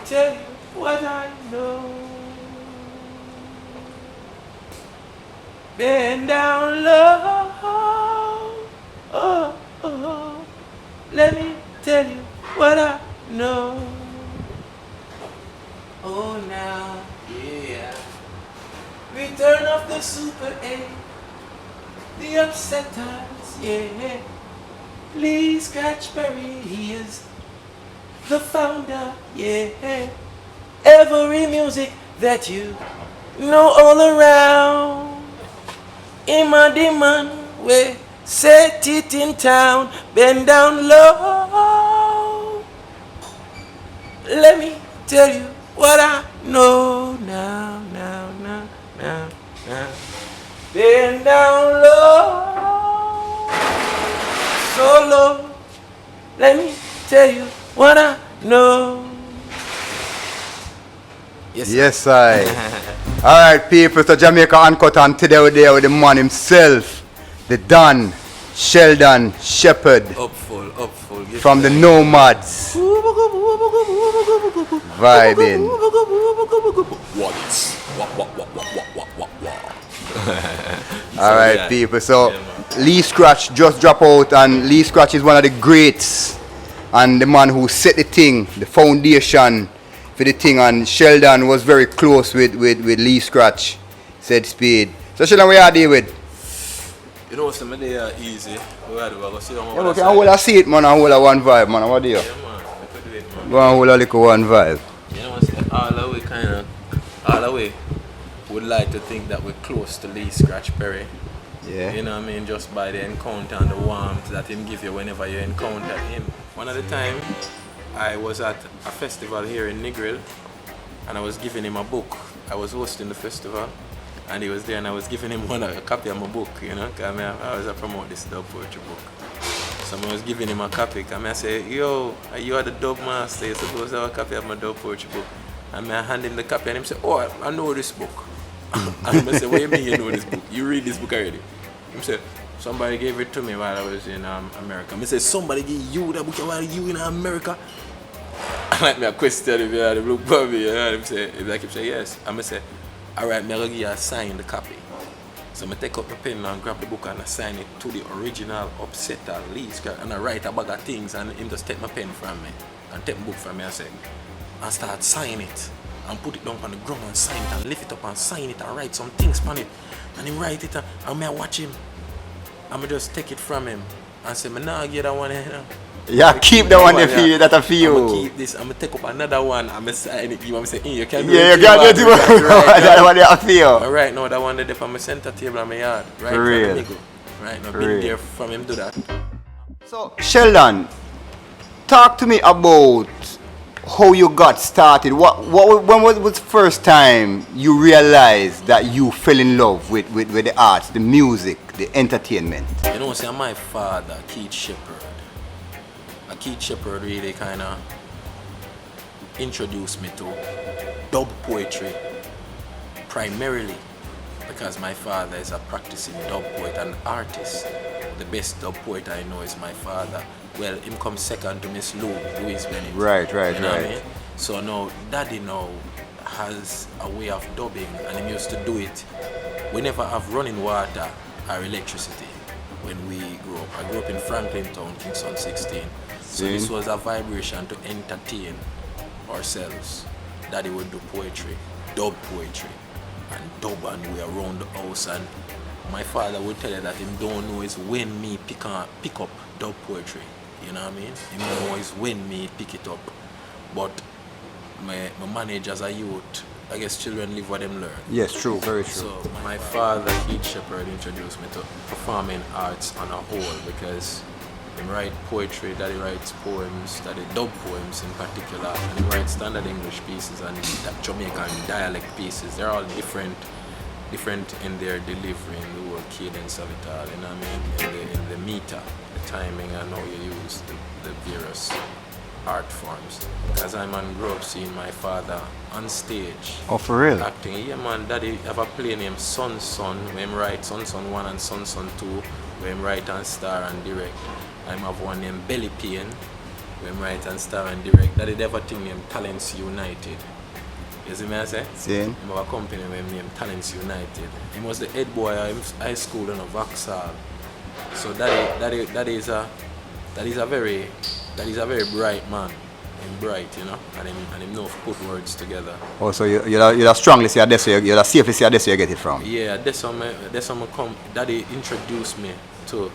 tell you what I know. Bend down low. Oh, oh. Let me tell you what I know. Oh, now, yeah. Return of the Super 8. The upsetters, yeah. Lee Scratchberry, he is the founder, yeah. Every music that you know all around. In my demand, we set it in town, bend down low. Let me tell you what I know now. Bend down low, so low. Let me tell you what I know. Yes, I. Alright, people, so Jamaica Uncut, and today we're there with the man himself, the Don Sheldon Shepherd. Upful. From the No-Maddz. Vibing. Alright, people, so Lee Scratch just dropped out, and Lee Scratch is one of the greats and the man who set the thing, the foundation for the thing, and Sheldon was very close with Lee Scratch, said speed. So Sheldon, what are you with? You know, some of they are easy. We are going to see them. Yeah, okay, I will see it, man, and hold a one vibe, man. What do you? Yeah, man. We could do it, man. Go and hold a little one vibe. You know, all the way would like to think that we're close to Lee Scratch Perry. Yeah. You know what I mean? Just by the encounter and the warmth that him give you whenever you encounter him. One of the time, I was at a festival here in Negril, and I was giving him a book. I was hosting the festival, and he was there, and I was giving him a copy of my book, you know, because I was promote this dub poetry book. So I was giving him a copy, and I say, yo, you are the dub master, you're supposed to have a copy of my dub poetry book. And I hand him the copy, and he said, oh, I know this book. And I said, what do you mean you know this book? You read this book already? He said, somebody gave it to me while I was in America. I said, somebody gave you that book while you in America? I like me a question if you had a look for me, and he say yes. And I say, alright, I'm going to give you a signed copy. So I take up my pen and grab the book and I sign it to the original upsetter Lee Scratch, and I write a bag of things, and him just take my pen from me and take my book from me and say, and start sign it and put it down on the ground and sign it and lift it up and sign it and write some things on it. And he write it and I watch him. And I just take it from him and say, I'm not get that one here. Yeah, keep the one that I feel. I'm gonna keep this, I'm gonna take up another one, I'm gonna sign it, you want me to say, you can't do it. Yeah, you can't do it. That's what I feel. Alright, now that one there on my center table in my yard. Right, for real. Right, now been there from him do that. So, Sheldon, talk to me about how you got started. When was the first time you realized that you fell in love with the arts, the music, the entertainment? You know, see, my father, Keith Shepherd. Keith Shepherd really kind of introduced me to dub poetry primarily because my father is a practicing dub poet and artist. The best dub poet I know is my father. Well, him comes second to Miss Louise Bennett. Right. You know what I mean? So now, Daddy now has a way of dubbing, and he used to do it. We never have running water or electricity when we grew up. I grew up in Franklin Town, Kingston 16. So this was a vibration to entertain ourselves. Daddy would do poetry, dub poetry, and dub, and we around the house. And my father would tell you that he don't know is when me pick up dub poetry. You know what I mean? He don't know is when me pick it up. But my manage as a youth, I guess children live what them learn. Yes, true, very true. So my father, Keith Shepherd, introduced me to performing arts on a whole because he writes poetry, Daddy writes poems, Daddy dub poems in particular, and he writes standard English pieces and Jamaican dialect pieces. They're all different in their delivery, in the whole cadence of it all, you know what I mean? In the meter, the timing, and how you use the various art forms. As I grew up seeing my father on stage. Oh, for real? Acting. Yeah, man, Daddy have a play named Son Son, where him write Son Son 1 and Son Son 2, where him write and star and direct. I have one named Belly Pain, when write and star and direct. That is ever thing named Talents United. You see me I say? See? I have a company named Talents United. He was the head boy of high school in Vauxhall. So that is a very bright man. Him bright, you know, and him know to put words together. Oh, so you're strongly say that's where you're safely say that's where you get it from. Yeah, that's how I come. Daddy introduced me to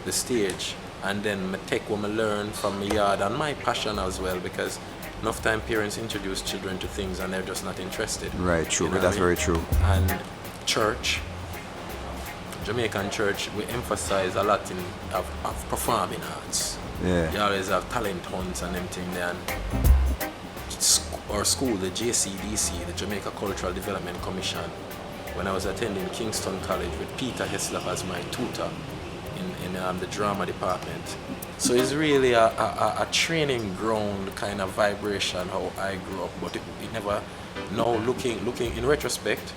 the stage, and then I take what I learn from my yard and my passion as well, because enough time parents introduce children to things and they're just not interested. Right, true, you know that's very true. And church, Jamaican church, we emphasize a lot of performing arts. Yeah. You always have talent hunts and them thing there. And our school, the JCDC, the Jamaica Cultural Development Commission, when I was attending Kingston College with Peter Heslop as my tutor in the drama department. So it's really a training ground kind of vibration how I grew up, but it never, now looking in retrospect,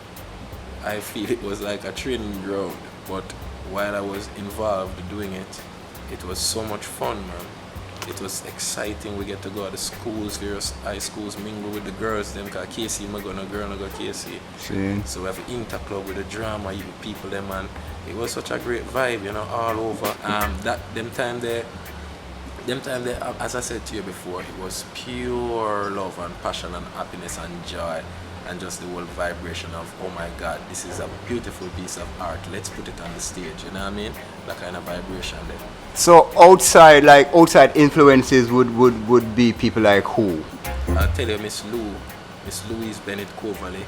I feel it was like a training ground, but while I was involved doing it, it was so much fun, man. It was exciting. We get to go to the schools, various high schools, mingle with the girls, them cause KC, I go no girl, no go KC. See? So we have an interclub with the drama people them, and it was such a great vibe, you know, all over. Them time there, as I said to you before, it was pure love and passion and happiness and joy, and just the whole vibration of, oh my God, this is a beautiful piece of art, let's put it on the stage, you know what I mean? That kind of vibration there. So outside influences would be people like who? I'll tell you, Miss Louise Bennett Coverley,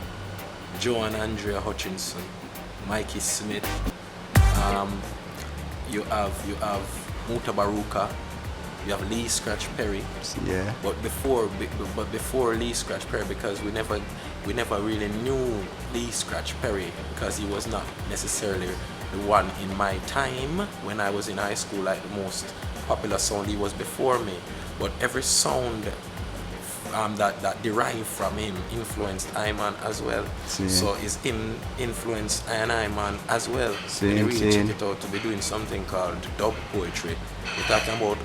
Joan Andrea Hutchinson, Mikey Smith, you have MutaBarucah, you have Lee Scratch Perry. Yeah. But before Lee Scratch Perry, because we never really knew Lee Scratch Perry, because he was not necessarily the one in my time when I was in high school, like the most popular sound. He was before me. But every sound that derived from him influenced Iman as well. See. So his influenced Iman as well. See, and he really see. took it out to be doing something called dub poetry. We're talking about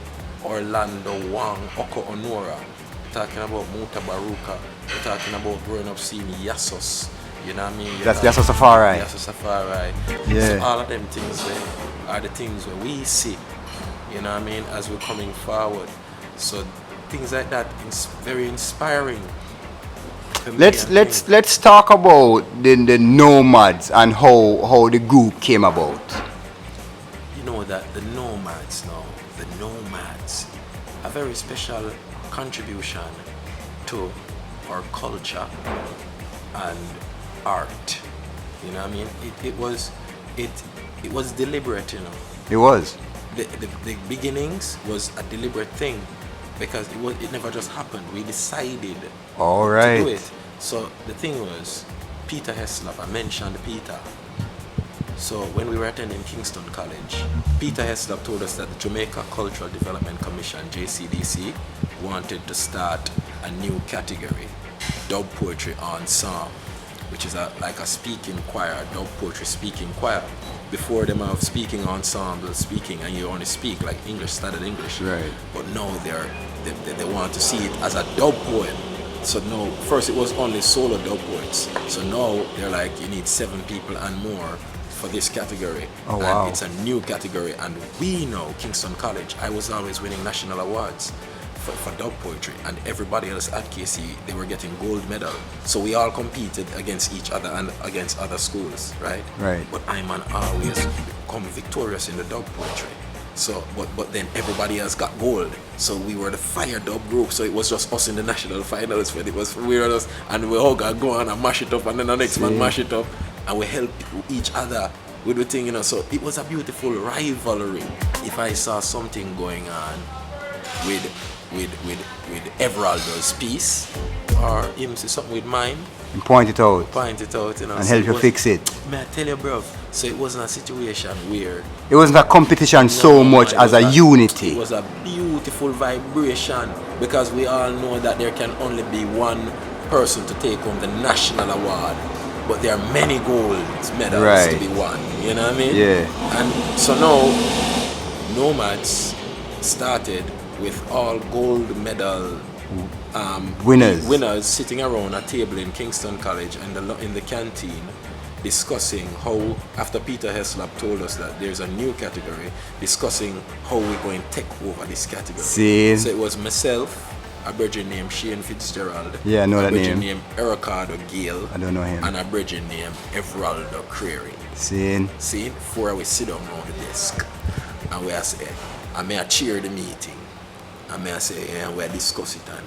Orlando Wang, Oko Onora. We're talking about MutaBarucah. We're talking about growing up seeing Yassos. You know what I mean? That's Yassos Safari. Yassos Safari. Yeah. So all of them things are the things where we see, you know what I mean, as we're coming forward. So things like that is very inspiring. Let's talk about the No-Maddz and how the group came about. You know that the No-Maddz now, the No-Maddz, a very special contribution to our culture and art. You know what I mean? It was deliberate, you know. It was. The beginnings was a deliberate thing, because it never just happened. We decided All right. to do it. So the thing was, Peter Heslop, I mentioned Peter. So when we were attending Kingston College, Peter Heslop told us that the Jamaica Cultural Development Commission, JCDC, wanted to start a new category, dub poetry ensemble, which is like a speaking choir, dub poetry speaking choir. Before them have speaking ensemble, speaking, and you only speak like English, standard English. Right. But now they want to see it as a dub poem. So now, first it was only solo dub poets. So now they're like, you need 7 people and more for this category. Oh, wow. And it's a new category, and we know Kingston College, I was always winning national awards for dub poetry, and everybody else at KC, they were getting gold medal. So we all competed against each other and against other schools, right? Right. But Iman always come victorious in the dub poetry. So, but then everybody else got gold. So we were the fire dub group. So it was just us in the national finals. When it was we were us, and we all got go on and mash it up, and then the next man mash it up, and we help each other with the thing, you know. So it was a beautiful rivalry. If I saw something going on with Everaldo's piece, or him see something with mine, And point it out. you know. And So help you fix it. May I tell you, bro? So it wasn't a situation where It wasn't a competition so much it as was a unity. It was a beautiful vibration, because we all know that there can only be one person to take home the national award, but there are many gold medals to be won. You know what I mean? Yeah. And so now, No-Maddz started with all gold medal winners sitting around a table in Kingston College and in the canteen discussing how, after Peter Heslop told us that there's a new category, discussing how we're going to take over this category. So it was myself, a brethren named Shane Fitzgerald, I know that name. A brethren named Ericardo Gale, I don't know him, and a brethren named Everaldo Creary. See, before we sit down on the desk, and we say, I may cheer the meeting, and may say, yeah, we discuss it, and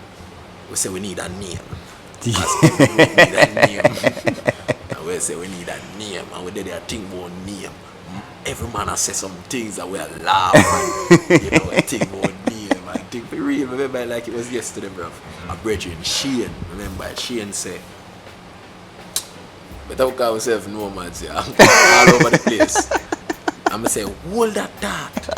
we say we need a name. We need a name. And we say we need a name, and we did a thing about name. Every man has said some things that we are laughing, you know, a thing about name. I think for real, remember like it was yesterday, bro. A brethren, Shane, remember Shane say, but I call myself No-Maddz, yeah, all over the place. I'm going to say, hold that thought.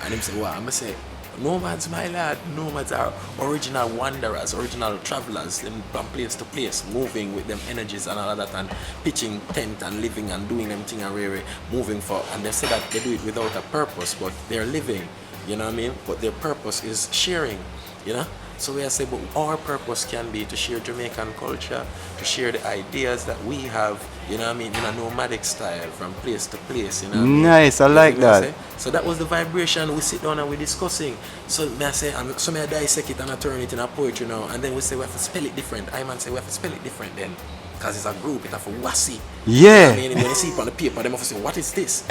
And him say, what? I'm going to say, No-Maddz, my lad. No-Maddz are original wanderers, original travelers, them from place to place, moving with them energies and all that, and pitching tent and living and doing them thing and really moving for. And they say that they do it without a purpose, but they're living, you know what I mean? But their purpose is sharing, you know? So we are saying, but our purpose can be to share Jamaican culture, to share the ideas that we have, you know what I mean, in a nomadic style, from place to place, you know what I mean? Nice, I like that. So that was the vibration. We sit down and we're discussing. So may I say, so may I dissect it and I turn it in a poetry now, and then we say we have to spell it different. I man say we have to spell it different then, because it's a group, it's a wasi. Yeah. I mean, when you see it on the paper, they must say, what is this?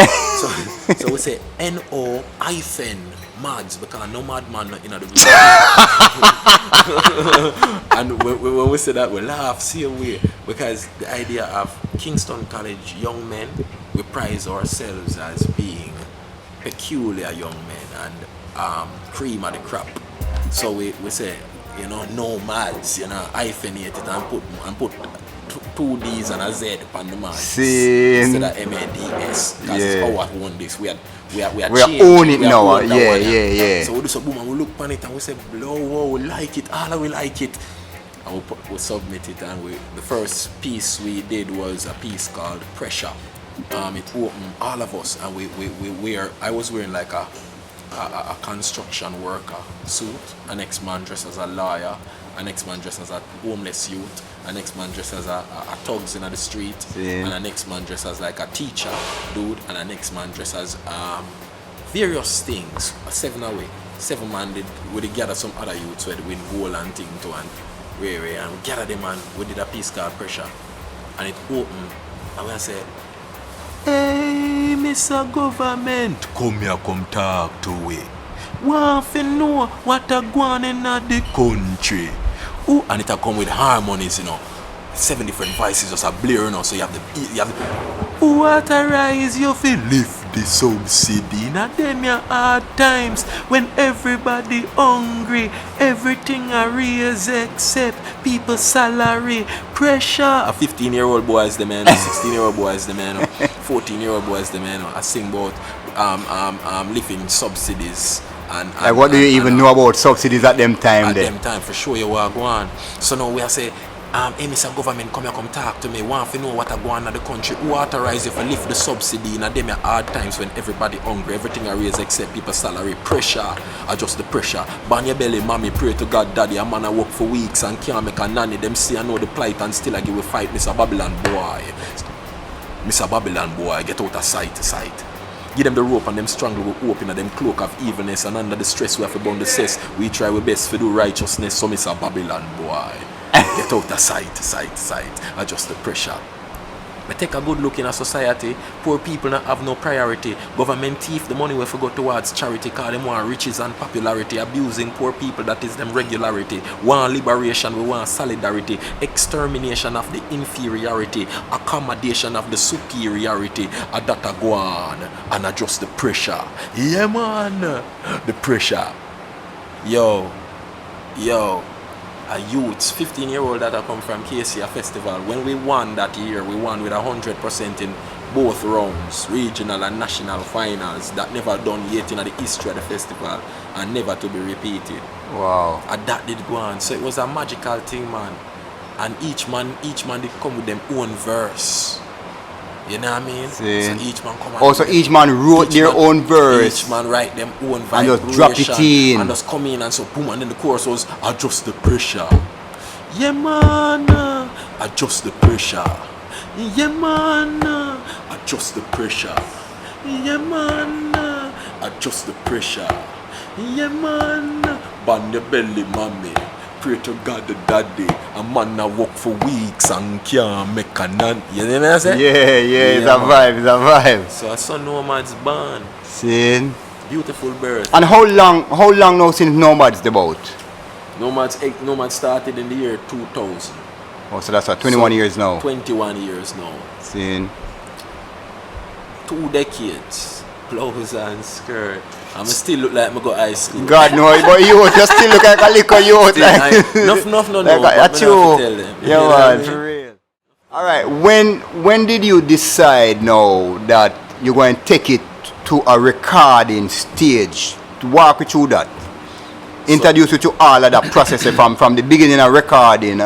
so we say No-Maddz, because no madman not in the room. And when we say that, we laugh, see a way, because the idea of Kingston College young men, we prize ourselves as being peculiar young men and cream of the crop. So we say, you know, No-Maddz, you know, hyphenate it and put two D's and a Z upon the man instead of MADS, because it's how I own this. We are own it now. Yeah. So we do so boom and we look upon it and we say, whoa, we like it, all we like it. And we submit it, and the first piece we did was a piece called Pressure. It opened all of us, and I was wearing like a construction worker suit, an next man dressed as a lawyer, an next man dressed as a homeless youth, an next man dressed as a thugs in the street, and an next man dressed as like a teacher dude, and an next man dressed as various things. 7 man we gather some other youths where they win goal and thing too, and we gather them and we did a piece called Pressure, and it opened, and we say, hey, Mr. Government, come here, come talk to we. Want to know what a going in the country. Ooh, and it a come with harmonies, you know. 7 different voices just a blur, you know, so you have to who authorize you to lift the subsidy? Now them your hard times when everybody hungry, everything a raise except people's salary. Pressure. A 15-year-old boy is the man, a 16-year-old boy is the man, 14-year-old boy is the man. I sing about lifting subsidies. And what do you even know about subsidies at them time? At them time, for sure you are going. So now we are say, hey, Mr. Government, come here, come talk to me. Want to know what I go on in the country. Who authorized you to lift the subsidy in them hard times when everybody hungry, everything I raise except people's salary. Pressure, adjust the pressure. Ban your belly, mommy, pray to God, daddy. A man I work for weeks and can't make a nanny. Them see I know the plight and still I give a fight. Mr. Babylon boy, get out of sight. Give them the rope and them strangle with hope in them cloak of evilness, and under the stress we have to bound the cess. We try our best to do righteousness, so Mr. Babylon boy. Get out of sight. Adjust the pressure. But take a good look in a society. Poor people not have no priority. Government thief the money we forgot towards charity, cause them want riches and popularity. Abusing poor people, that is them regularity. Want liberation, we want solidarity. Extermination of the inferiority. Accommodation of the superiority. A data go on and adjust the pressure. Yeah man, the pressure. Yo. A youths, 15-year-old that I come from KC festival. When we won that year, we won with 100% in both rounds, regional and national finals. That never done yet in the history of the festival and never to be repeated. Wow. And that did go on. So it was a magical thing, man. And each man did come with them own verse. You know what I mean? See. So each man come Also, each man wrote their own verse. Each man write them own vibration. And just drop it in. And just come in and so boom, and then the chorus was adjust the pressure. Yeah man, adjust the pressure. Yeah man, adjust the pressure. Yeah man, adjust the pressure. Yeah man, band your belly mommy. Pray to God the daddy. A man na work for weeks and can't make a none. You know what I'm saying? Yeah, it's a vibe. So I saw No-Maddz born. See? Beautiful birth. And how long now since No-Maddz about? No-Maddz started in the year 2000. Oh, so that's 21 years now. 21 years now. See? 2 decades. Blouse and skirt. I still look like I go high school. God no, but you just still look like a little youth. No. That's you. Yeah, man, for real. Alright, when did you decide now that you're going to take it to a recording stage? To walk you through that. Introduce you to all of that process from the beginning of recording,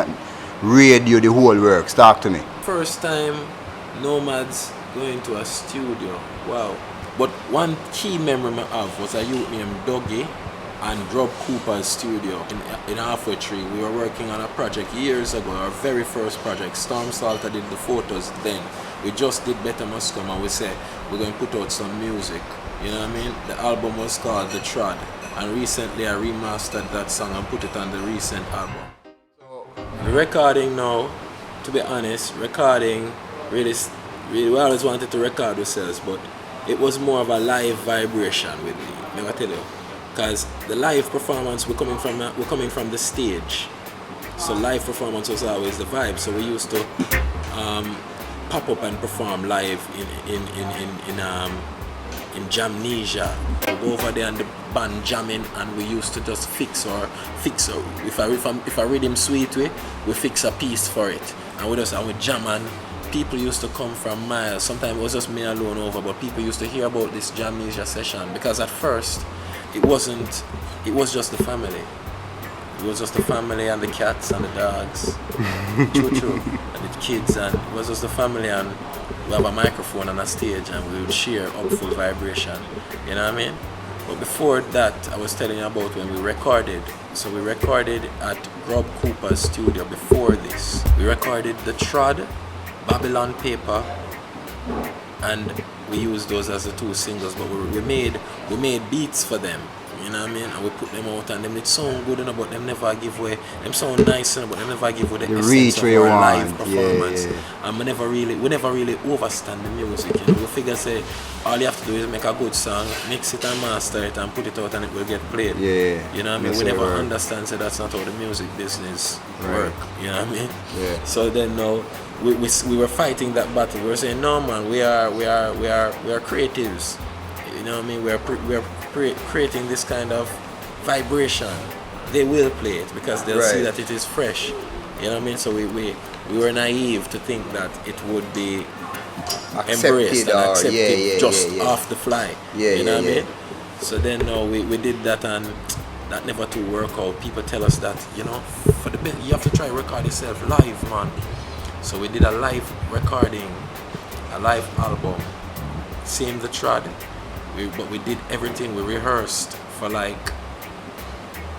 radio, the whole works. Talk to me. First time No-Maddz going to a studio. Wow. But one key memory I have was a youth named Dougie and Rob Cooper's studio in Halfway Tree. We were working on a project years ago, our very first project. Storm Salter did the photos then. We just did Better Must Come and we said we're going to put out some music. You know what I mean? The album was called The Trod. And recently I remastered that song and put it on the recent album. The recording now, to be honest, recording really we always wanted to record ourselves, but it was more of a live vibration with me. Never tell you, because the live performance we're coming from the stage, so live performance was always the vibe. So we used to pop up and perform live in Jamnesia. We go over there and the band jamming, and we used to just fix if a rhythm sweet we fix a piece for it, and we jam, and people used to come from miles. Sometimes it was just me alone over, but people used to hear about this Jamnesia session because at first it was just the family. It was just the family and the cats and the dogs, true, and the kids, and it was just the family, and we have a microphone and a stage, and we would share up full vibration. You know what I mean? But before that, I was telling you about when we recorded. So we recorded at Rob Cooper's studio. Before this, we recorded The Trod, Babylon Paper, and we used those as the 2 singles. But we made beats for them. You know what I mean? And we put them out, and them it sound good enough, but them never give away. Them sound nice enough, but them never give away the essence of our live performance. Yeah. And we never really overstand the music. You know, we figure say all you have to do is make a good song, mix it and master it, and put it out, and it will get played. Yeah. You know what I mean? We never understand so that's not how the music business work. You know what I mean? Yeah. So then now we were fighting that battle. We were saying, no man, we are creatives. You know what I mean? We are creating this kind of vibration. They will play it because they'll see that it is fresh. You know what I mean? So we were naive to think that it would be embraced and accepted off the fly. You know what I mean? So then we did that, and that never to work out. People tell us that, you know, for the best, you have to try record yourself live, man. So we did a live recording, a live album, same The Trod. But we did everything. We rehearsed for like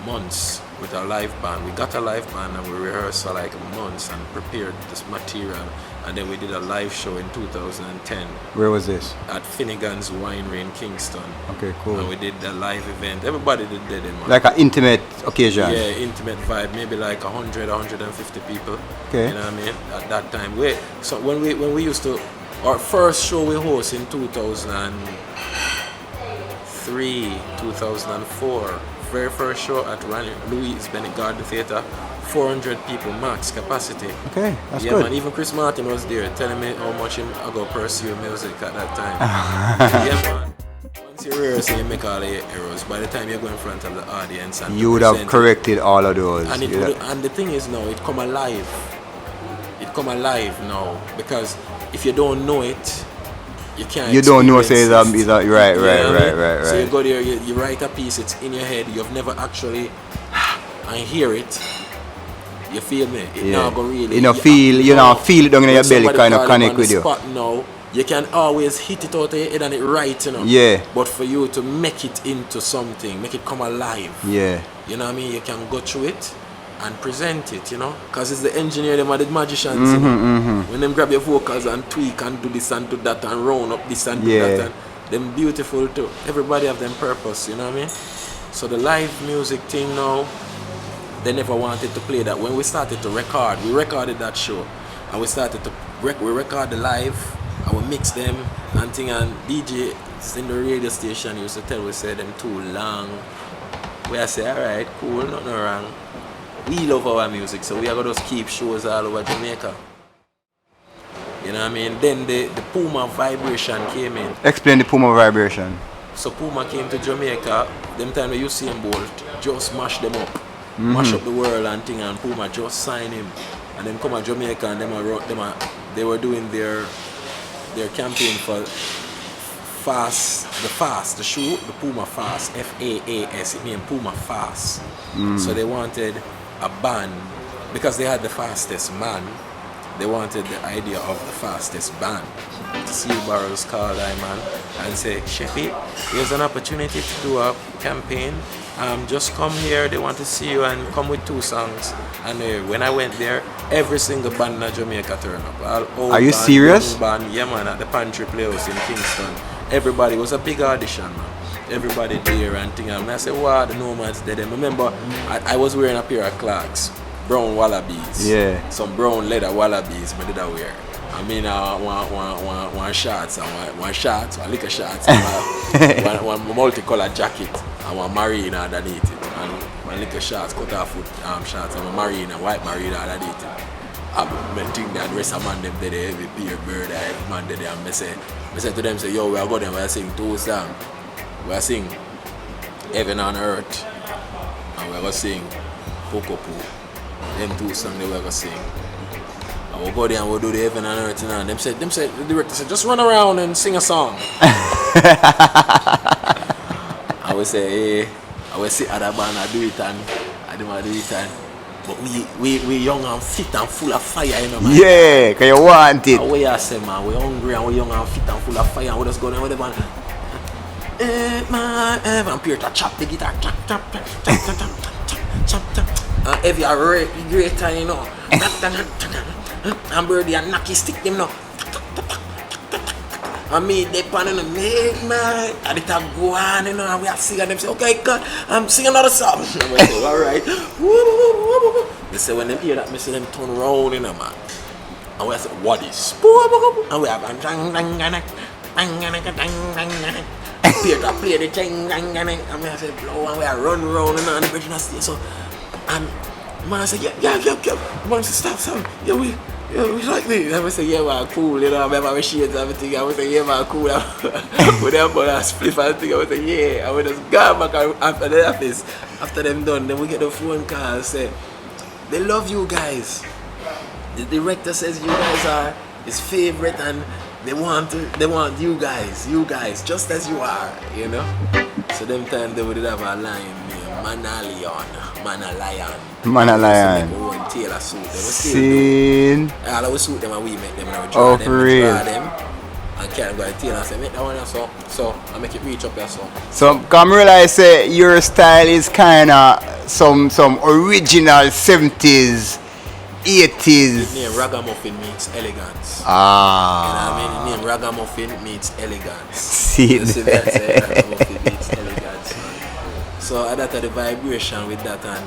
months with our live band. We got a live band and we rehearsed for like months and prepared this material. And then we did a live show in 2010. Where was this? At Finnegan's Winery in Kingston. Okay, cool. And we did the live event. Everybody did it, man. Like an intimate occasion? Yeah, intimate vibe. Maybe like 100, 150 people. Okay. You know what I mean? At that time. So when we used to, our first show we hosted in 2003, 2004. Very first show at Louis Bennett Garden Theatre, 400 people max capacity. Okay, that's good. Man, even Chris Martin was there telling me how much I go pursue music at that time. Yeah, man. Once you rehearse, you make all the errors. By the time you go in front of the audience, and you would have corrected all of those. And and the thing is now, it come alive. It come alive now, because if you don't know it, you can't. You don't know, say that right. So you go there, you write a piece, it's in your head, you've never actually and hear it. You feel me? It now go really. feel it down in your belly, kind of connect with you. Now, you can always hit it out of your head and it right, you know. Yeah. But for you to make it into something, make it come alive. Yeah. You know what I mean? You can go through it and present it, you know. Because it's the engineer, them are the magicians, you know. When them grab your vocals and tweak and do this and do that and round up this and do that, and them beautiful too. Everybody have them purpose, you know what I mean? So the live music thing now, they never wanted to play that. When we started to record, we recorded that show, and we started to we record the live, and we mix them and thing, and DJs in the radio station used to tell we say them too long. We say, alright, cool, nothing wrong. We love our music, so we are going to just keep shows all over Jamaica. You know what I mean? Then the Puma vibration came in. Explain the Puma vibration. So Puma came to Jamaica, them time when Usain Bolt just mash them up. Mash up the world and thing, and Puma just sign him. And then come to Jamaica and they were doing their campaign for the shoe, the Puma Fast, F-A-A-S, it means Puma Fast. So they wanted a band, because they had the fastest man, they wanted the idea of the fastest band. To see Barrows call that man and say, Sheppy, here's an opportunity to do a campaign. Just come here, they want to see you, and come with 2 songs. And when I went there, every single band in Jamaica turned up. Are you serious? Band, yeah man, at the Pantry Playhouse in Kingston. Everybody, it was a big audition, man. Everybody there and thing. And I said, wow, the No-Maddz did them. Remember, I was wearing a pair of Clarks, brown wallabies. Yeah. Some brown leather wallabies, but did I wear. I mean, one shorts, one liquor shorts, and one multicolored jacket, and one marine underneath it, and one liquor shorts, cut off foot shorts, and one marine, and white marine underneath it. I think that rest of man them did a heavy beer bird, man did it, and I said to them, say, yo, we are going to sing 2 songs. We are sing Heaven on Earth, and we are going to sing Poko Poo. Them 2 songs they were going to sing. And we'll go there and we'll do the Heaven on Earth, and them said, the director said, just run around and sing a song. I will say, hey, I will see other band I do it, and I do it, and but we young and fit and full of fire, you know, man. Yeah, because you want it. And we are say, man, we hungry and we young and fit and full of fire, and we just go down with the band. And Pierre to chop the guitar, chop. And if you are greater, you know. And Birdie and Naki stick them, you know. And me, they pan in the make, man. And it go on, you know, and we are singing them say, okay, God, I'm singing another song. And we say, alright. They say, when they hear that, I see them turn around, you know, man. And we say, what is? And we have Peter play the thing, and we say, blow, and we are run around, and the original stage. So, and man say, yeah. Man say, stop. Yeah, we like this. And we say, yeah, man, cool, you know, I remember our shades and everything. And we say, yeah, man, cool. We then put a split and thing, and we say, yeah. And we just go back after the office. After them done, then we get the phone call and say, they love you guys. The director says you guys are his favorite, and they want you guys, just as you are, you know. So them time they would have a line named Manalion. Tailor suit. They were still all our suit them and we make them and we draw them. And can't go to tailor and say, make that one so I make it reach up here so come realize say your style is kinda some original 70s 80s. The name Ragamuffin means elegance. You know what I mean? The name Ragamuffin means elegance. See that? Ragamuffin means elegance. So that's the vibration with that, and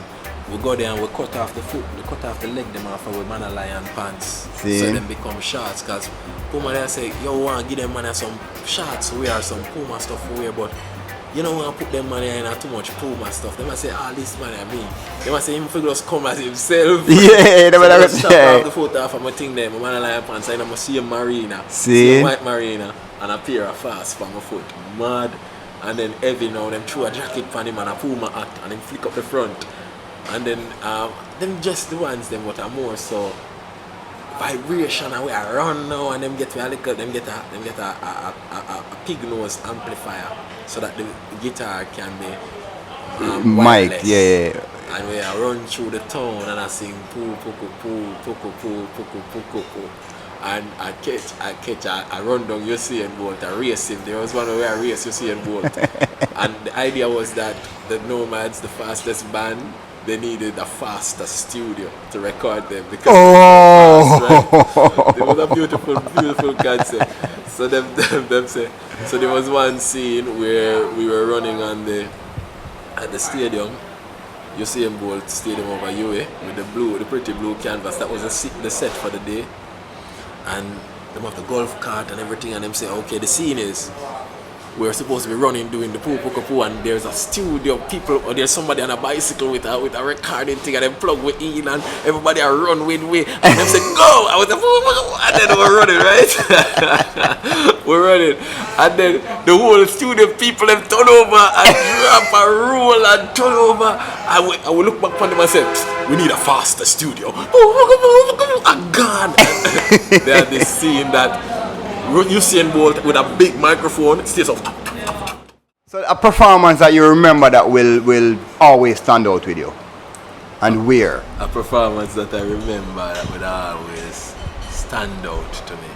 we go there and we cut off the foot, we cut off the leg them off with Manalion pants. See? So them become shorts, because Puma they say, yo, want to give them man some shorts we wear, some Puma stuff we wear, but you don't want to put them money in too much Puma stuff. They must say, this man I mean. They must say him figure just come as himself. Yeah, they must stop off the photo off of my thing there, my Manalion pants, and I see a marina. See a white marina and a pair of fast for my foot. Mad. And then heavy now, them throw a jacket for him and a Puma hat and then flick up the front. And then them just the ones them what are more so vibration and we are run now, and them get a little, them get a pig nose amplifier so that the guitar can be mic, wireless. yeah. And we are run through the town and I sing poo poo poo poo poo poo poo poo poo poo poo. and I run down Usain Bolt, I race him. There was one where I raced Usain Bolt. And the idea was that the No-Maddz, the fastest band, they needed a faster studio to record them because it was a beautiful concept. So them say. So there was one scene where we were running at the stadium, Usain Bolt Stadium over UA, with the pretty blue canvas. That was the set for the day. And them have the golf cart and everything, and them say, okay, the scene is we're supposed to be running doing the poo, and there's a studio people, or there's somebody on a bicycle with a recording thing, and then plug with in, and everybody are run with way, and them say go. I was like, and then we're running, right? We're running, and then the whole studio people have turn over and drop and roll and turn over. I will look back on them and say, we need a faster studio. I'm gone. They had this scene that Usain Bolt with a big microphone stays up. So a performance that you remember that will always stand out with you, and where? A performance that I remember that would always stand out to me.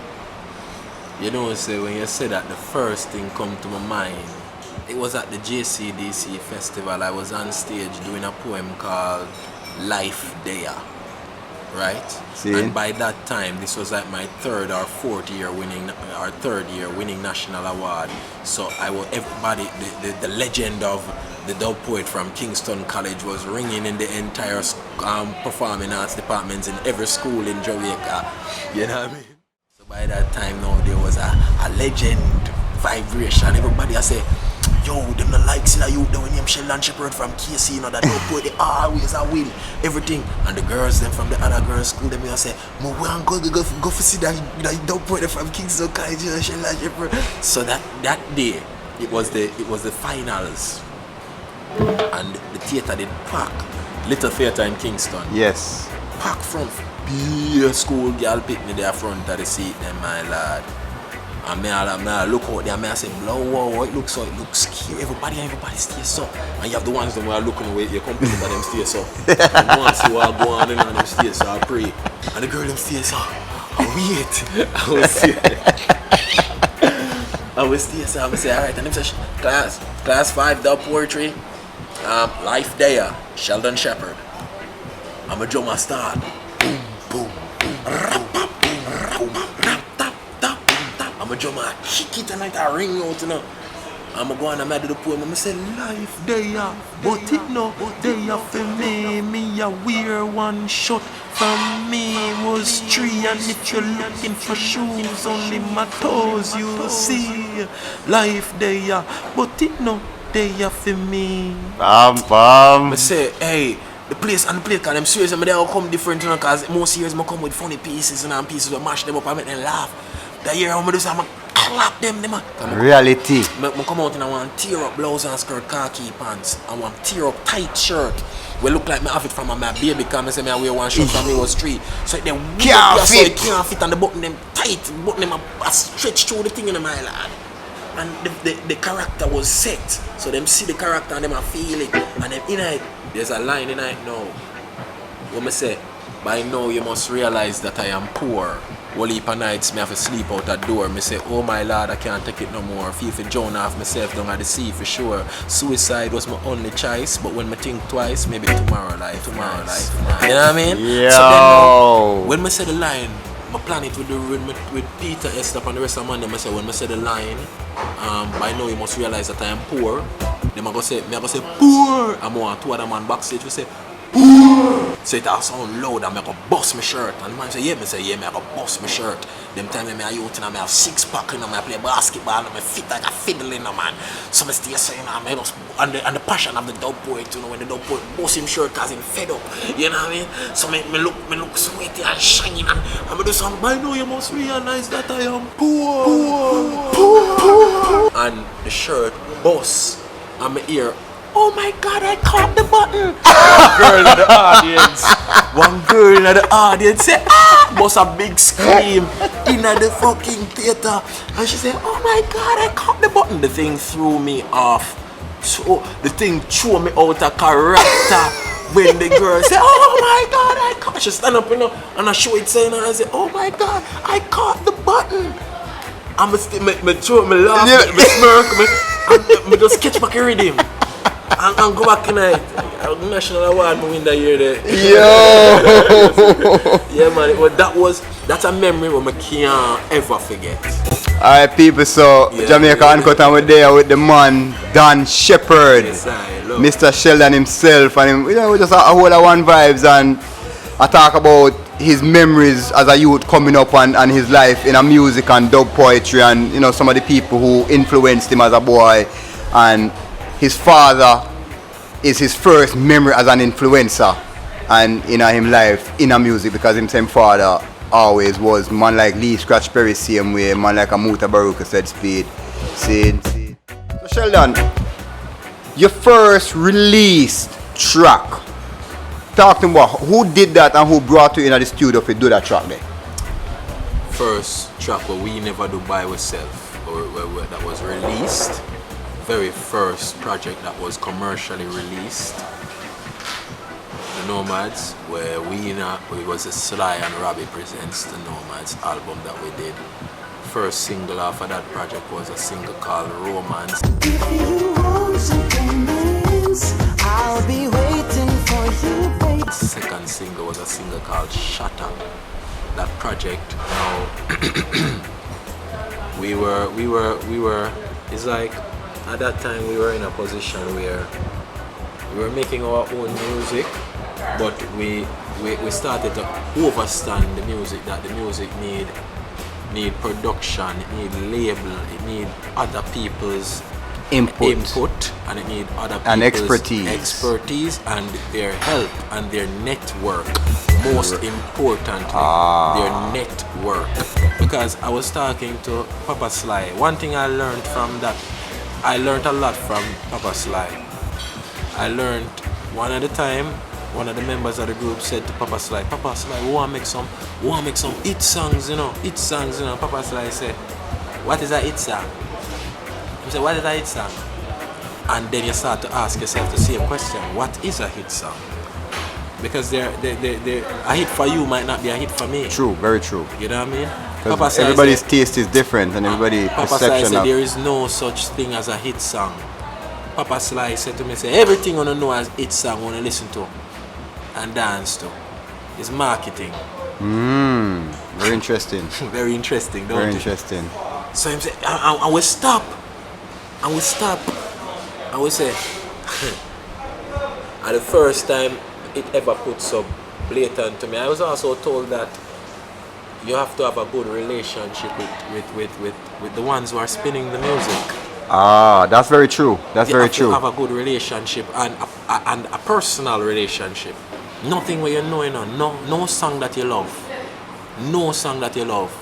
You know, say when you say that, the first thing come to my mind. It was at the JCDC festival. I was on stage doing a poem called Life There. Right? See? And by that time, this was like my third year winning national award. So everybody, the legend of the dub poet from Kingston College was ringing in the entire performing arts departments in every school in Jamaica. You know what I mean? So by that time now, there was a legend vibration. Everybody I say, yo, them the likes that you doing him Sheldon Shepherd from KC, you know, that don't put they always a win everything. And the girls them from the other girls school them I say, we want go for see that don't put them from Kingston College, you know, Sheldon Shepherd. So that day it was the finals. And the theatre did pack. Little theatre in Kingston. Yes. Pack front. Be a school girl pick me there front of the seat then, my lad. And I look out there and I say, wow, it looks scary. Everybody stays so. And you have the ones that are looking away, you're comfortable them stay so. And the ones who are going and them stay so, I pray. And the girl them stay so. I wait. I will stay so. I will say, alright. And them say, class 5 dub poetry, Life There, Sheldon Shepherd. I'm a drummer start. Boom, boom, boom. I'm a drummer, I kick it and I ring out, you know. I'm a go on and I do the poem, I say, life there, but it no, there for me. Me a wear one shot from me was 3, and if you're looking for shoes, only my toes you see. Life there, but it no, there for me. Bam. I say, hey, the place and the play, cause I'm serious, they all come different, you know, cause most years I come with funny pieces, you know, and pieces that mash them up and make them laugh. That year I'm just clap them. Reality. I come out and I want tear up blouse and skirt, khaki pants. I want tear up tight shirt. We look like me have it from my baby because I say I wear one shirt from me was 3. So them can't fit. It can't fit and the button them tight. Button them a stretch through the thing in my lad. And the character was set. So them see the character and them I feel it. And them in it, there's a line in it now. What I say, by now you must realize that I am poor. One heap of nights me have to sleep out that door. Me say, oh my lord, I can't take it no more. Feel for drown off myself down at the sea for sure. Suicide was my only choice, but when me think twice, maybe tomorrow life. You know what I mean? Yo. So then when me say the line, I plan it with Peter Estep and the rest of the man. I say when I say the line, by now you must realize that I am poor. Then I go say poor. I'm on 2 other man backstage. We say poor. So it all sound loud and I go bust my shirt. And the man say yeah, I go bust my shirt. Them time I youth and I have 6-pack and I play basketball and I fit like a fiddle in a man. So I stay saying and the passion of the dub poet, you know, when the dub poet bust him shirt cause him fed up. You know what I mean? So me look sweaty and shining and I do something. By now you must realize that I am poor. And the shirt bust and my ear, oh my god, I caught the button. One girl in the audience say, bust a big scream in the fucking theater. And she said, oh my god, I caught the button. The thing threw me off. So the thing threw me out of character. when the girl say, oh my God, I caught. She stand up, and I show it saying, and I say, oh my God, I caught the button. I'm me throat, me laugh, me smirk, me just catch back a rhythm. And go back tonight. National award me win that year there. Yo! Yeah man, that's a memory we can't ever forget. Alright people, so Jamaica Uncut and we're there with the man Dan Shepherd. Yes, Mr. Sheldon himself, and we just a whole of one vibes, and I talk about his memories as a youth coming up and his life in a music and dub poetry, and some of the people who influenced him as a boy, and his father is his first memory as an influencer and in him life in a music, because him same father always was man like Lee Scratch Perry same way, man like a MutaBarucah said speed. See. So Sheldon, your first released track, talk to me about who did that and who brought you in the studio to do that track there? First track where we never do by ourselves, or that was released. Very first project that was commercially released, the No-Maddz, where it was a Sly and Robbie presents the No-Maddz album that we did. First single off of that project was a single called Romance. If you want something nice, I'll be waiting for you, babe. Second single was a single called Shut Up. That project, we were, it's like, at that time we were in a position where we were making our own music, but we started to overstand the music, that the music need production, it need label, it need other people's input, and it need other people's expertise and their help and their network. Most importantly, their network. Because I was talking to Papa Sly. One thing I learned from that, I learned a lot from Papa Sly. I learned one at a time. One of the members of the group said to Papa Sly, we want to make some hit songs, hit songs, Papa Sly said, what is a hit song? He said, what is a hit song? And then you start to ask yourself the same question, what is a hit song? Because a hit for you might not be a hit for me. True, very true. You know what I mean? Because everybody's taste is different and everybody's perception Papa Sly said there is no such thing as a hit song. Papa Sly said to me, everything I want to know as hit song I want to listen to and dance to is marketing. Very interesting. Very interesting, don't Very you? interesting. So I'm saying, I will stop. I will say, at the first time it ever put so blatant to me, I was also told that you have to have a good relationship with the ones who are spinning the music. That's very true. That's very true. You have to have a good relationship and a personal relationship. Nothing where no song that you love. No song that you love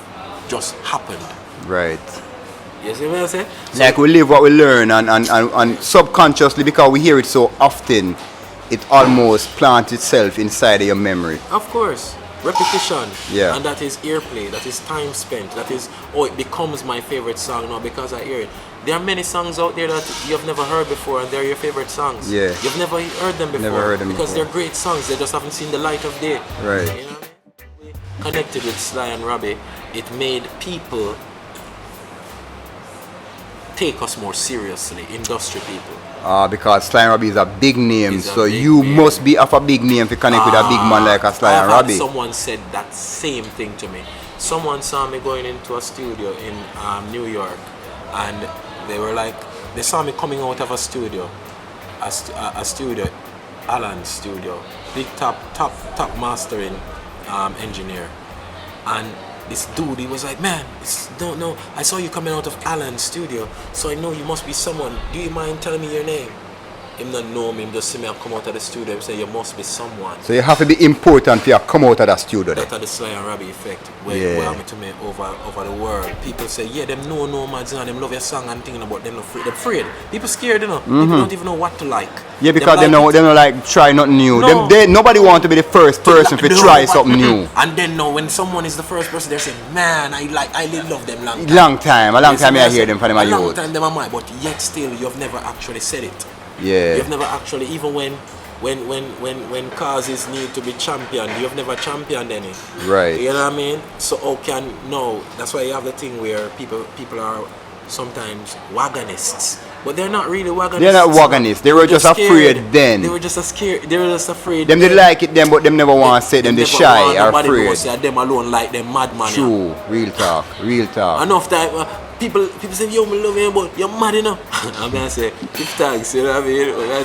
just happened. Right. You see what I'm saying? Like we live what we learn, and subconsciously, because we hear it so often, it almost plants itself inside of your memory. Of course. Repetition. Yeah. And that is earplay, that is time spent, that is, it becomes my favorite song now because I hear it. There are many songs out there that you've never heard before and they're your favorite songs. Yeah. You've never heard them before. Never heard them because before. They're great songs, they just haven't seen the light of day. Right. You know what I mean? We connected with Sly and Robbie, it made people take us more seriously, industry people. Because Sly and Robbie is a big name, so big you name. must be of a big name to connect with a big man like a Sly and Robbie. Someone said that same thing to me. Someone saw me going into a studio in New York, and they were like, they saw me coming out of a studio, Alan's studio, big top mastering engineer, and this dude, he was like, man, no, I saw you coming out of Alan's studio, so I know you must be someone. Do you mind telling me your name? Him not know me, him just see me come out of the studio and say, you must be someone. So you have to be important for you to come out of that studio. That's the Sly and Robbie effect, where it happened to me over the world. People say, yeah, them know No-Maddz and them love your song and thinking about them, they're afraid. People scared, People don't even know what to like. Yeah, because they don't like try nothing new. No. Nobody want to be the first person to try something new. And then now when someone is the first person, they're saying, man, I really love them long time. A long time I hear them from them. A long time them are mine, but yet still you've never actually said it. Yeah. You've never actually, even when when causes need to be championed, you've never championed any. Right. You know what I mean? So how can no? That's why you have the thing where people are sometimes wagonists, but they're not really wagonists. They're not wagonists. They were just scared. afraid then. They were just scared. They were just afraid. Them they like it then, but them never want to say them. They shy or nobody afraid. knows, say them alone like them madman. True. Real talk. Real talk. Enough time. People say, yo, me love you, but you're mad enough. I'm going to say, give thanks, you know what I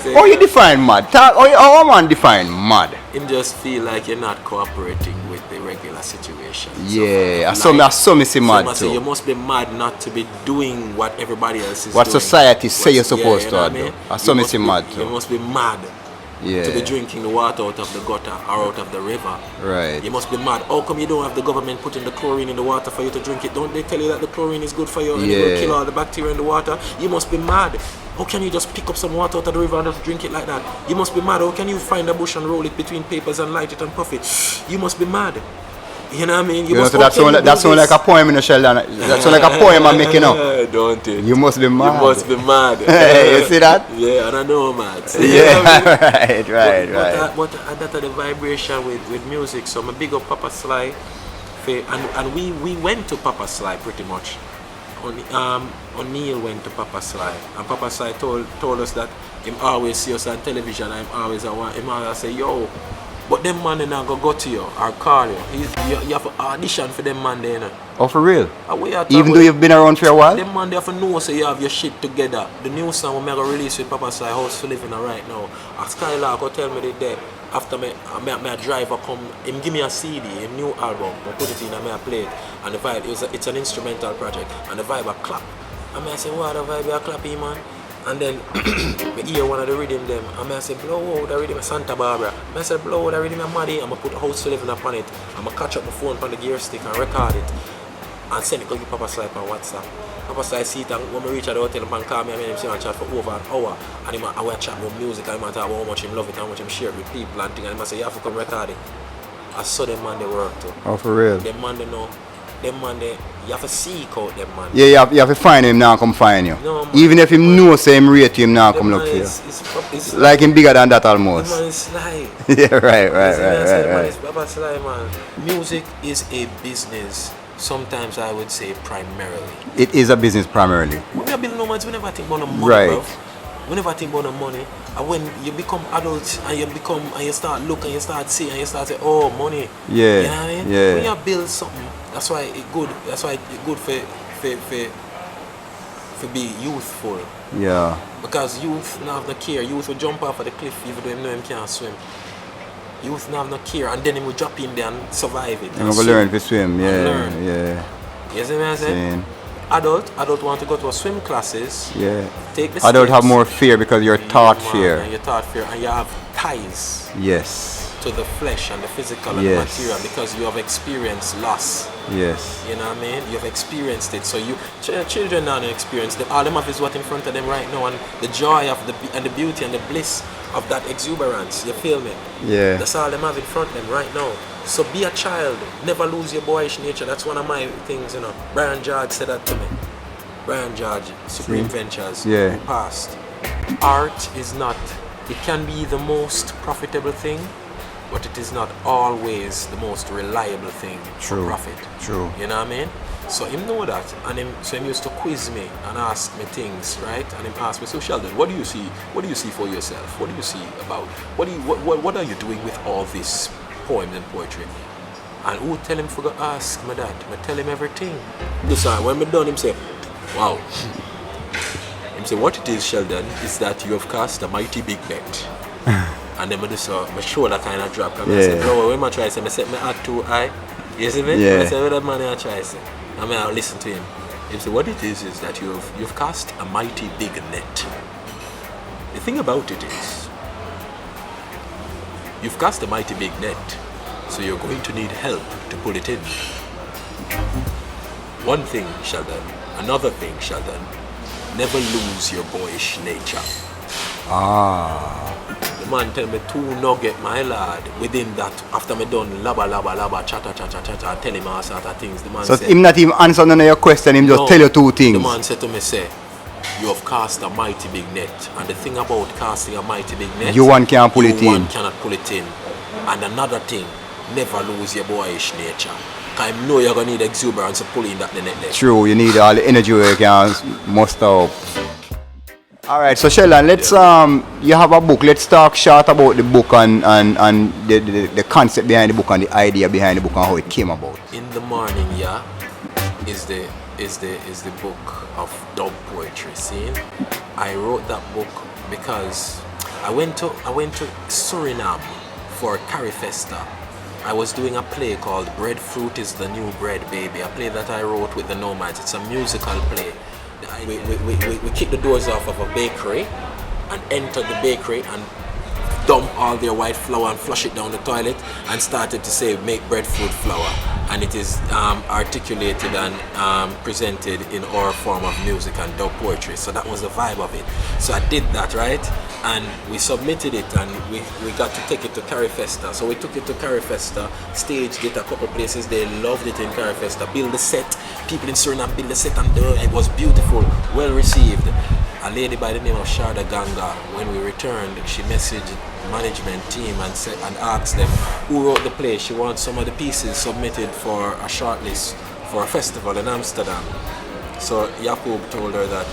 mean? How you define mad? How a man define mad? Him just feel like you're not cooperating with the regular situation. Yeah, so I saw me see mad too. You must be mad not to be doing what everybody else is what doing. society say you're supposed you know to do. I You saw me must see be- mad too. You must be mad Yeah. to be drinking the water out of the gutter or out of the river. Right. You must be mad. How come you don't have the government putting the chlorine in the water for you to drink it? Don't they tell you that the chlorine is good for you and it will Yeah. kill all the bacteria in the water? You must be mad. How can you just pick up some water out of the river and just drink it like that? You must be mad. How can you find a bush and roll it between papers and light it and puff it? You must be mad. You know what I mean? You know, must, so that sound like a poem in the Sheldon. That sound like a poem I'm making up. Don't it? You must be mad. You must be mad. Hey, you see that? Yeah, and I know, man. Yeah, right. But that's the vibration with music. So I'm a big up Papa Sly. And we went to Papa Sly pretty much. O'Neill went to Papa Sly. And Papa Sly told us that him always see us on television and him always say, yo, but them man they not go to you or call you. You have to audition for them man there. Oh, for real? Even Even though you've been around for a while? them man they have to know so you have your shit together. The new song we going to release with Papa Sly House to Living right now. Skylark will tell me the day after me driver come, him give me a CD, a new album, I put it in and I play it. And the vibe, it's an instrumental project. And the vibe a clap. And I say, what the vibe a clappy man? And then I hear one of the rhythm them and I say, blow out the rhythm of Santa Barbara. I say, blow out the rhythm of Maddie. I'm going to put House to Living upon it. I'm going to catch up my phone on the gear stick and record it. And send it to Papa Sly on WhatsApp. Papa Sly see it and when I reach at the hotel and call me and say chat for over an hour. And I will chat about music and I talk about how much him love it and how much him share it with people and things. And I say, you have to come record it. I saw them man they work too. Oh, for real? Them man they know. Them man they, you have to seek out them man. Yeah, you have to find him now come find you. No, man. Even if him know say him rate him now Them come man look for you. it's Like him bigger than that them almost. man is Sly. Yeah, right. Right. Papa Sly, man. Music is a business. Sometimes I would say primarily. It is a business primarily. When we are building No-Maddz, we never think about the money, Right. bro. We never think about the money. And when you become adults and you start looking and you start seeing and you start saying, oh, money. Yeah. You know what I mean? Yeah. When you build something, that's why it's good. That's why it's good for be youthful. Yeah. Because youth now have no care. Youth will jump off of the cliff even though him know him can't swim. Youth now have no care and then he will drop in there and survive it. I'm gonna learn to swim. Yeah. learn. Yeah. You see what I'm saying? Adult want to go to a swim classes. Yeah. Take the Adult have steps. more fear because you're taught Man, fear. and you're taught fear and you have ties Yes. to the flesh and the physical and the Yes. material because you have experienced loss. Yes. You know what I mean? You've experienced it. So you children now don't experience it. All them have is what in front of them right now and the joy of the beauty and the bliss of that exuberance. You feel me? Yeah. That's all them have in front of them right now. So be a child. Never lose your boyish nature. That's one of my things, you know. Brian George said that to me. Brian George, Supreme Ventures, Yeah. who passed. Art is not, it can be the most profitable thing, but it is not always the most reliable thing True. for profit. True. You know what I mean? So him know that, and him used to quiz me and ask me things, right? And him asked me, so Sheldon, what do you see? What do you see for yourself? What do you see about? What are you doing with all this poems and poetry? And who tell him for go ask me that? I tell him everything. Listen, when me done, him say, wow. Him say, what it is, Sheldon, is that you have cast a mighty big net. And then I just my shoulder kind of drop. And I say, bro, when I try, I set my heart too high. You see me? Yeah. I say, what that man I try, say. I mean, I'll listen to him. He say, what it is that you've cast a mighty big net. The thing about it is, you've cast a mighty big net, so you're going to need help to pull it in. One thing, Sheldon. Another thing, Sheldon. Never lose your boyish nature. Ah. The man tell me 2 nugget, my lad. Within that, after me done laba, chatter, tell him all sort of things. The man So said, him not even answer none of your question, him just no. tell you 2 things. The man said to me, say, you have cast a mighty big net. And the thing about casting a mighty big net, you one can't pull it in. One cannot pull it in. And another thing, never lose your boyish nature. Because I know you're going to need exuberance to pull in that the net there. True, you need all the energy you can muster up. Alright, so Sheldon, let's you have a book. Let's talk short about the book and the concept behind the book and the idea behind the book and how it came about. In the Ma'ning Yah is the book of dub poetry. See, I wrote that book because I went to Suriname for Carifesta. I was doing a play called Breadfruit is the New Bread Baby, a play that I wrote with the No-Maddz. It's a musical play. We kicked the doors off of a bakery and entered the bakery and dump all their white flour and flush it down the toilet and started to say make breadfruit flour, and it is articulated and presented in our form of music and dub poetry. So that was the vibe of it. So I did that, right, and we submitted it and we got to take it to Carifesta. So we took it to Carifesta, staged it a couple places. They loved it in Carifesta. Build the set, people in Suriname build the set, and it was beautiful, well received. A lady by the name of Sharda Ganga, when we returned, she messaged management team and asked them who wrote the play. She wants some of the pieces submitted for a shortlist for a festival in Amsterdam. So YouTubeube told her that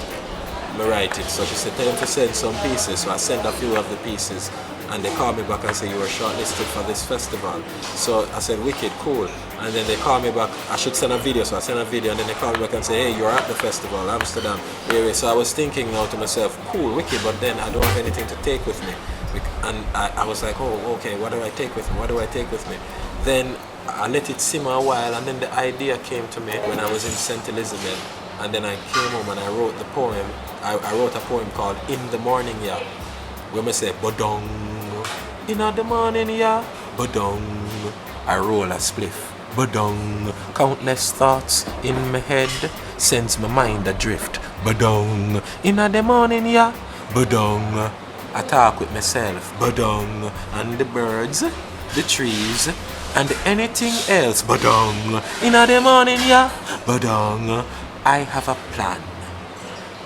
I write it. So she said, tell them to send some pieces. So I sent a few of the pieces and they called me back and said, you were shortlisted for this festival. So I said, wicked, cool. And then they called me back, I should send a video. So I sent a video and then they called me back and said, hey, you're at the festival, Amsterdam. So I was thinking now to myself, cool, wicked, but then I don't have anything to take with me. And I was like, oh, okay, what do I take with me? What do I take with me? Then I let it simmer a while, and then the idea came to me when I was in St. Elizabeth. And then I came home and I wrote the poem. I wrote a poem called In the Ma'ning Yah, where I say, Badong, in the morning, yeah, Badong. I roll a spliff, Badong. Countless thoughts in my head sends my mind adrift, Badong. In the morning, yeah, Badong. I talk with myself, Badong, and the birds, the trees, and anything else, Badong. In the morning, yeah, Badong. I have a plan.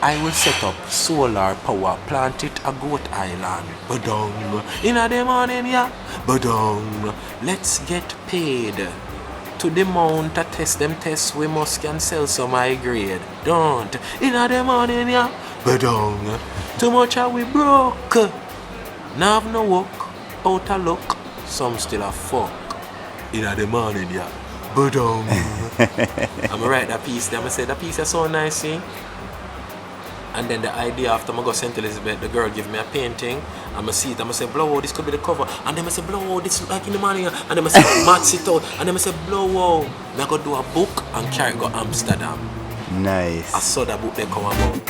I will set up solar power, plant it a goat island, Badong. In the morning, yeah, Badong. Let's get paid. To the mount to test them tests, we must can sell some high grade. Don't. In the morning, yeah, Badong. Too much are we broke. Now have no work, out of luck. Some still a fuck. In the morning, yeah, Badong. I'm gonna write that piece. Then I say that piece is so nice, see? And then the idea after I go St. Elizabeth, the girl give me a painting. I'm gonna see it. I'm gonna say, blow, this could be the cover. And then I say, blow, this is like in the morning. And then I say, match it out. And then I say, blow, I'm gonna do a book and carry it go Amsterdam. Nice. I saw that book they come about.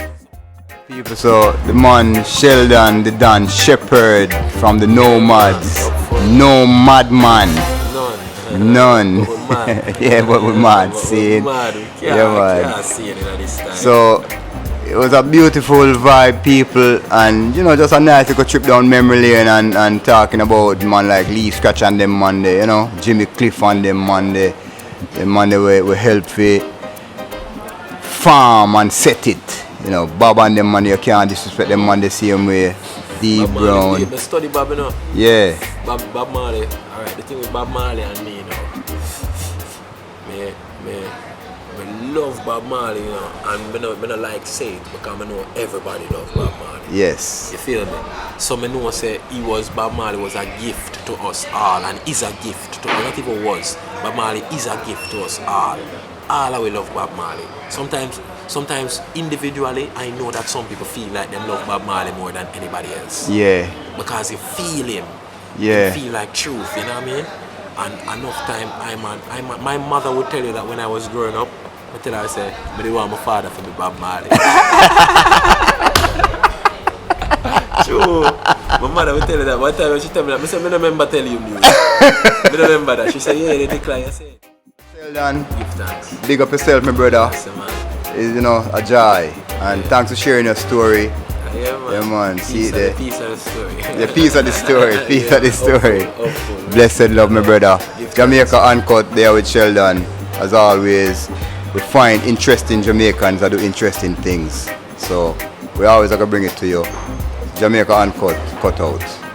People, so the man Sheldon the Dan Shepherd from the No-Maddz. No madman. None. Yeah, but we're mad. See it. Yeah, man. So it was a beautiful vibe, people, and you know, just a nice little trip down memory lane and talking about man like Lee Scratch and them Monday, you know, Jimmy Cliff and them Monday. The Monday we help for farm and set it. You know, Bob and them Monday, you can't disrespect them Monday the same way. Deep Bob Brown. Marley, study Bob, you know? Yeah. Bob Marley. Alright, the thing with Bob Marley and me, you know. Me love Bob Marley, you know, and I don't like say it because I know everybody love Bob Marley. Yes. You feel me? So I know say Bob Marley was a gift to us all and is a gift to us. Not even was. Bob Marley is a gift to us all. All of we love Bob Marley. Sometimes individually, I know that some people feel like they love Bob Marley more than anybody else. Yeah. Because you feel him. Yeah. You feel like truth, you know what I mean? And enough time, my mother would tell you that when I was growing up, I tell her, I say, I didn't want my father to be Bob Marley. True. My mother would tell you that. One time when she tell me that, I said, I don't remember telling you music. I don't remember that. She said, yeah, they decline. I said, Sheldon, give thanks. big up yourself, my brother. Yes, man. It's, you know, a joy. And thanks for sharing your story. Yeah, man. Yeah, man. See it there. Piece of the story. The piece of the story. Piece of the story. Hopeful. Blessed love, my brother. Jamaica Uncut there with Sheldon. As always, we find interesting Jamaicans that do interesting things. So, we always are going to bring it to you. Jamaica Uncut, cut out.